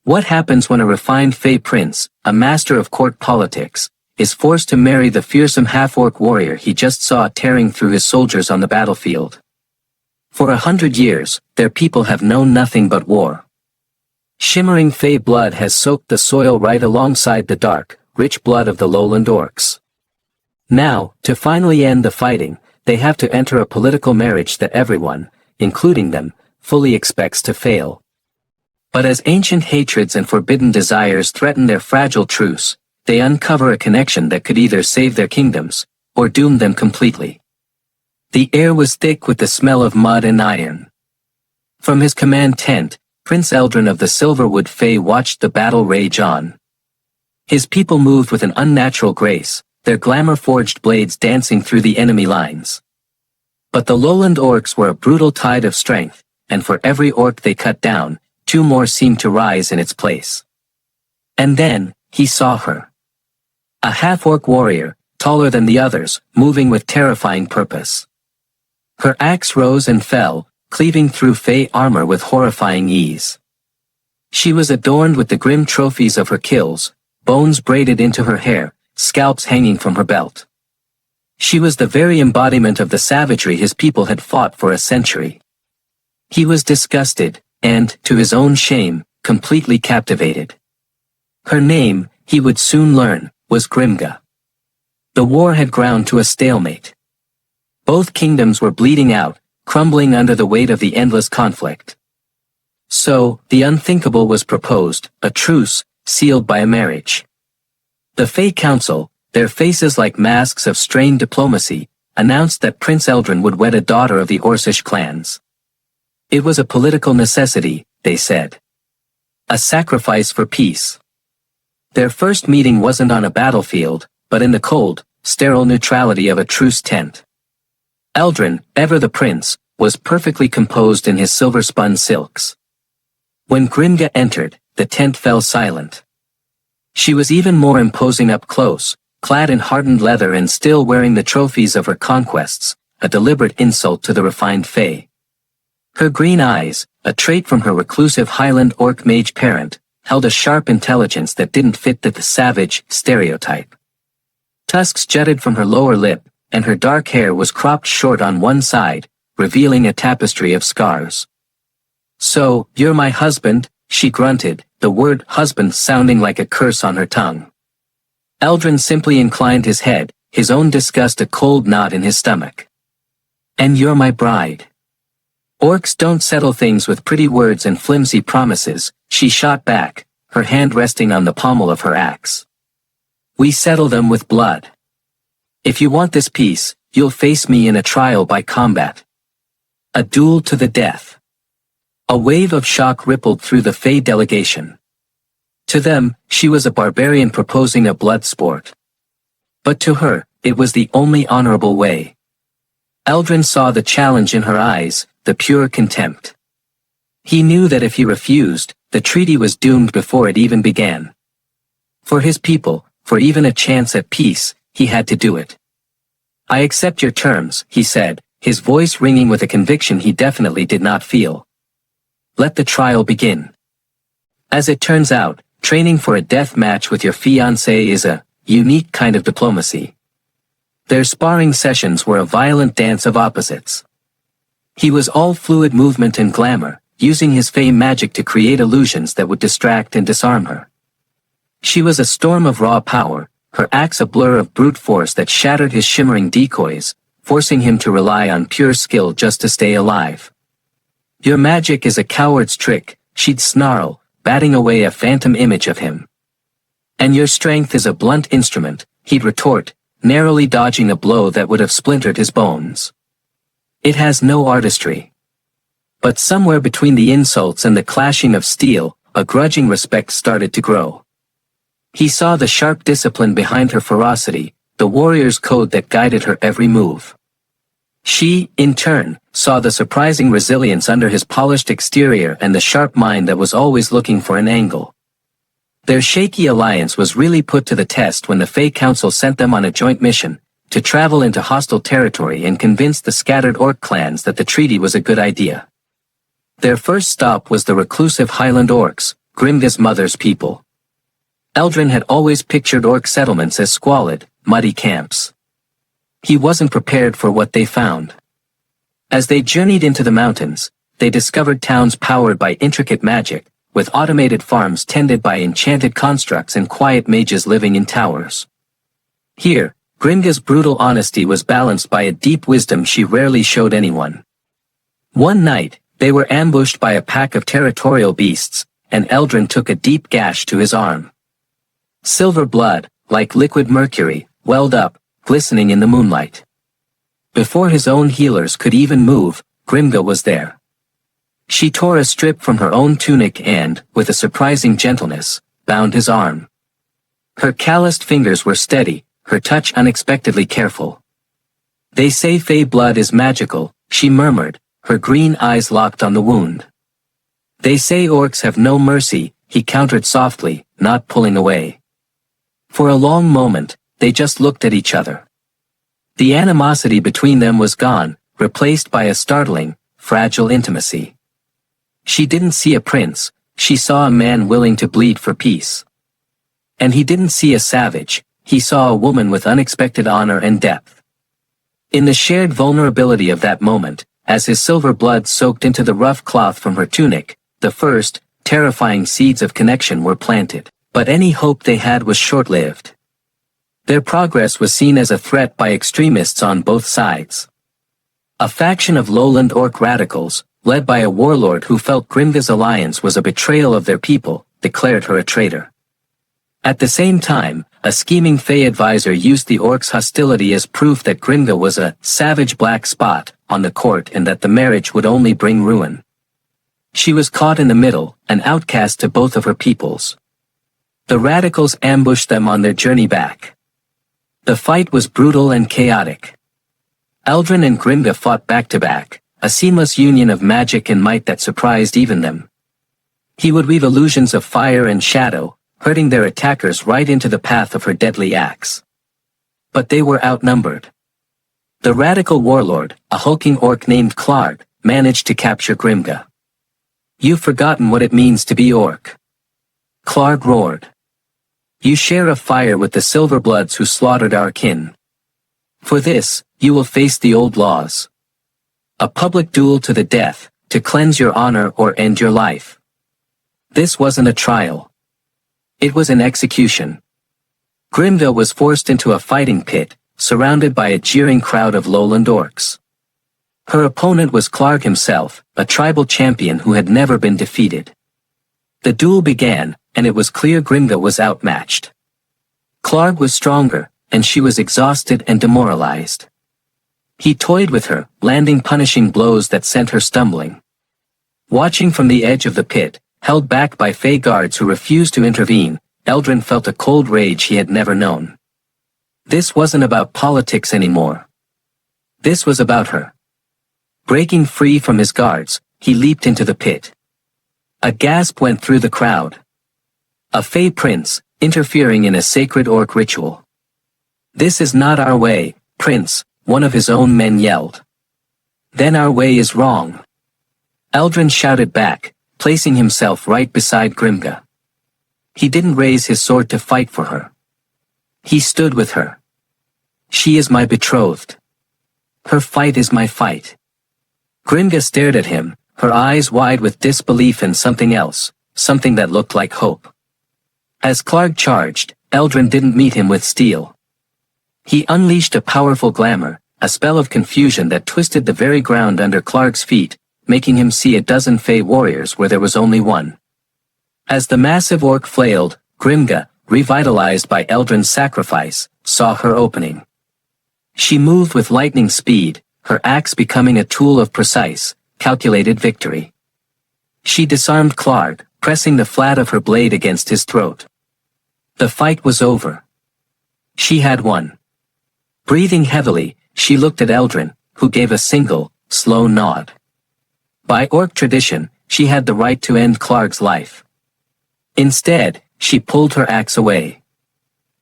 What happens when a refined Fae Prince, a master of court politics, is forced to marry the fearsome half-orc warrior he just saw tearing through his soldiers on the battlefield? For 100 years, their people have known nothing but war. Shimmering Fae blood has soaked the soil right alongside the dark, rich blood of the lowland orcs. Now, to finally end the fighting, they have to enter a political marriage that everyone, including them, fully expects to fail. But as ancient hatreds and forbidden desires threaten their fragile truce, they uncover a connection that could either save their kingdoms, or doom them completely. The air was thick with the smell of mud and iron. From his command tent, Prince Eldrin of the Silverwood Fae watched the battle rage on. His people moved with an unnatural grace, their glamour-forged blades dancing through the enemy lines. But the lowland orcs were a brutal tide of strength, and for every orc they cut down, 2 more seemed to rise in its place. And then, he saw her. A half-orc warrior, taller than the others, moving with terrifying purpose. Her axe rose and fell, cleaving through Fae armor with horrifying ease. She was adorned with the grim trophies of her kills, bones braided into her hair, scalps hanging from her belt. She was the very embodiment of the savagery his people had fought for a century. He was disgusted, and, to his own shame, completely captivated. Her name, he would soon learn, was Grimga. The war had ground to a stalemate. Both kingdoms were bleeding out, crumbling under the weight of the endless conflict. So, the unthinkable was proposed, a truce, sealed by a marriage. The Fae Council, their faces like masks of strained diplomacy, announced that Prince Eldrin would wed a daughter of the Orcish clans. It was a political necessity, they said. A sacrifice for peace. Their first meeting wasn't on a battlefield, but in the cold, sterile neutrality of a truce tent. Eldrin, ever the prince, was perfectly composed in his silver-spun silks. When Grimga entered, the tent fell silent. She was even more imposing up close, clad in hardened leather and still wearing the trophies of her conquests, a deliberate insult to the refined Fae. Her green eyes, a trait from her reclusive Highland orc mage parent, held a sharp intelligence that didn't fit the savage stereotype. Tusks jutted from her lower lip, and her dark hair was cropped short on one side, revealing a tapestry of scars. "So, you're my husband," she grunted, the word husband sounding like a curse on her tongue. Eldrin simply inclined his head, his own disgust a cold knot in his stomach. "And you're my bride." "Orcs don't settle things with pretty words and flimsy promises," she shot back, her hand resting on the pommel of her axe. "We settle them with blood. If you want this peace, you'll face me in a trial by combat. A duel to the death." A wave of shock rippled through the Fae delegation. To them, she was a barbarian proposing a blood sport. But to her, it was the only honorable way. Eldrin saw the challenge in her eyes, the pure contempt. He knew that if he refused, the treaty was doomed before it even began. For his people, for even a chance at peace, he had to do it. "I accept your terms," he said, his voice ringing with a conviction he definitely did not feel. "Let the trial begin." As it turns out, training for a death match with your fiancé is a unique kind of diplomacy. Their sparring sessions were a violent dance of opposites. He was all fluid movement and glamour, using his Fae magic to create illusions that would distract and disarm her. She was a storm of raw power, her axe a blur of brute force that shattered his shimmering decoys, forcing him to rely on pure skill just to stay alive. "Your magic is a coward's trick," she'd snarl, batting away a phantom image of him. "And your strength is a blunt instrument," he'd retort, narrowly dodging a blow that would have splintered his bones. "It has no artistry." But somewhere between the insults and the clashing of steel, a grudging respect started to grow. He saw the sharp discipline behind her ferocity, the warrior's code that guided her every move. She, in turn, saw the surprising resilience under his polished exterior and the sharp mind that was always looking for an angle. Their shaky alliance was really put to the test when the Fae Council sent them on a joint mission, to travel into hostile territory and convince the scattered orc clans that the treaty was a good idea. Their first stop was the reclusive Highland orcs, Grimga's mother's people. Eldrin had always pictured orc settlements as squalid, muddy camps. He wasn't prepared for what they found. As they journeyed into the mountains, they discovered towns powered by intricate magic, with automated farms tended by enchanted constructs and quiet mages living in towers. Here, Grimga's brutal honesty was balanced by a deep wisdom she rarely showed anyone. One night, they were ambushed by a pack of territorial beasts, and Eldrin took a deep gash to his arm. Silver blood, like liquid mercury, welled up, glistening in the moonlight. Before his own healers could even move, Grimga was there. She tore a strip from her own tunic and, with a surprising gentleness, bound his arm. Her calloused fingers were steady, her touch unexpectedly careful. "They say Fae blood is magical," she murmured, her green eyes locked on the wound. "They say orcs have no mercy," he countered softly, not pulling away. For a long moment, they just looked at each other. The animosity between them was gone, replaced by a startling, fragile intimacy. She didn't see a prince, she saw a man willing to bleed for peace. And he didn't see a savage, he saw a woman with unexpected honor and depth. In the shared vulnerability of that moment, as his silver blood soaked into the rough cloth from her tunic, the first, terrifying seeds of connection were planted, but any hope they had was short-lived. Their progress was seen as a threat by extremists on both sides. A faction of lowland orc radicals, led by a warlord who felt Grimga's alliance was a betrayal of their people, declared her a traitor. At the same time, a scheming Fae advisor used the orcs' hostility as proof that Grimga was a savage black spot on the court and that the marriage would only bring ruin. She was caught in the middle, an outcast to both of her peoples. The radicals ambushed them on their journey back. The fight was brutal and chaotic. Eldrin and Grimga fought back-to-back, a seamless union of magic and might that surprised even them. He would weave illusions of fire and shadow, herding their attackers right into the path of her deadly axe. But they were outnumbered. The radical warlord, a hulking orc named Clark, managed to capture Grimga. "You've forgotten what it means to be orc," Clark roared. "You share a fire with the Silverbloods who slaughtered our kin. For this, you will face the old laws. A public duel to the death, to cleanse your honor or end your life." This wasn't a trial. It was an execution. Grimga was forced into a fighting pit, surrounded by a jeering crowd of lowland orcs. Her opponent was Clark himself, a tribal champion who had never been defeated. The duel began, and it was clear Grimga was outmatched. Clark was stronger, and she was exhausted and demoralized. He toyed with her, landing punishing blows that sent her stumbling. Watching from the edge of the pit, held back by Fae guards who refused to intervene, Eldrin felt a cold rage he had never known. This wasn't about politics anymore. This was about her. Breaking free from his guards, he leaped into the pit. A gasp went through the crowd. A Fae Prince, interfering in a sacred orc ritual. "This is not our way, Prince," one of his own men yelled. "Then our way is wrong," Eldrin shouted back, placing himself right beside Grimga. He didn't raise his sword to fight for her. He stood with her. "She is my betrothed. Her fight is my fight." Grimga stared at him, her eyes wide with disbelief and something else, something that looked like hope. As Clark charged, Eldrin didn't meet him with steel. He unleashed a powerful glamour, a spell of confusion that twisted the very ground under Clark's feet, making him see a dozen Fae warriors where there was only one. As the massive orc flailed, Grimga, revitalized by Eldrin's sacrifice, saw her opening. She moved with lightning speed, her axe becoming a tool of precise, calculated victory. She disarmed Clark, pressing the flat of her blade against his throat. The fight was over. She had won. Breathing heavily, she looked at Eldrin, who gave a single, slow nod. By orc tradition, she had the right to end Clark's life. Instead, she pulled her axe away.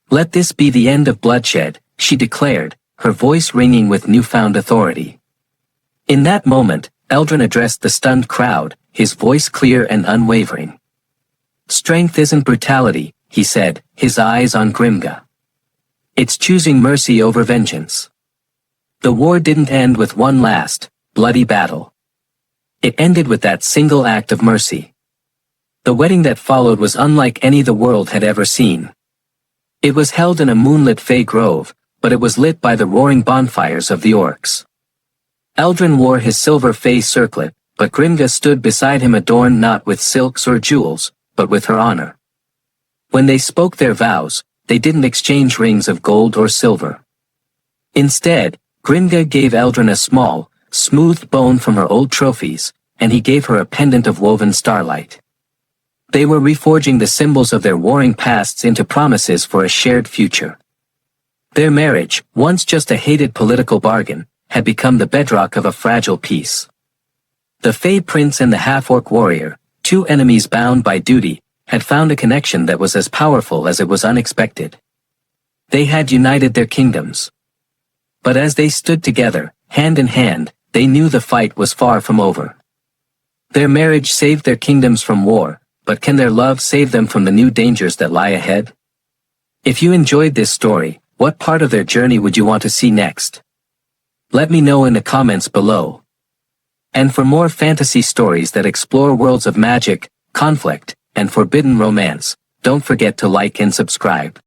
"Let this be the end of bloodshed," she declared, her voice ringing with newfound authority. In that moment, Eldrin addressed the stunned crowd, his voice clear and unwavering. Strength isn't brutality, he said, his eyes on Grimga. It's choosing mercy over vengeance. The war didn't end with one last, bloody battle. It ended with that single act of mercy. The wedding that followed was unlike any the world had ever seen. It was held in a moonlit Fae grove, but it was lit by the roaring bonfires of the orcs. Eldrin wore his silver Fae circlet, but Grimga stood beside him adorned not with silks or jewels, but with her honor. When they spoke their vows, they didn't exchange rings of gold or silver. Instead, Grimga gave Eldrin a small, smooth bone from her old trophies, and he gave her a pendant of woven starlight. They were reforging the symbols of their warring pasts into promises for a shared future. Their marriage, once just a hated political bargain, had become the bedrock of a fragile peace. The Fae Prince and the half-orc warrior, two enemies bound by duty, had found a connection that was as powerful as it was unexpected. They had united their kingdoms. But as they stood together, hand in hand, they knew the fight was far from over. Their marriage saved their kingdoms from war, but can their love save them from the new dangers that lie ahead? If you enjoyed this story, what part of their journey would you want to see next? Let me know in the comments below. And for more fantasy stories that explore worlds of magic, conflict, and forbidden romance, don't forget to like and subscribe.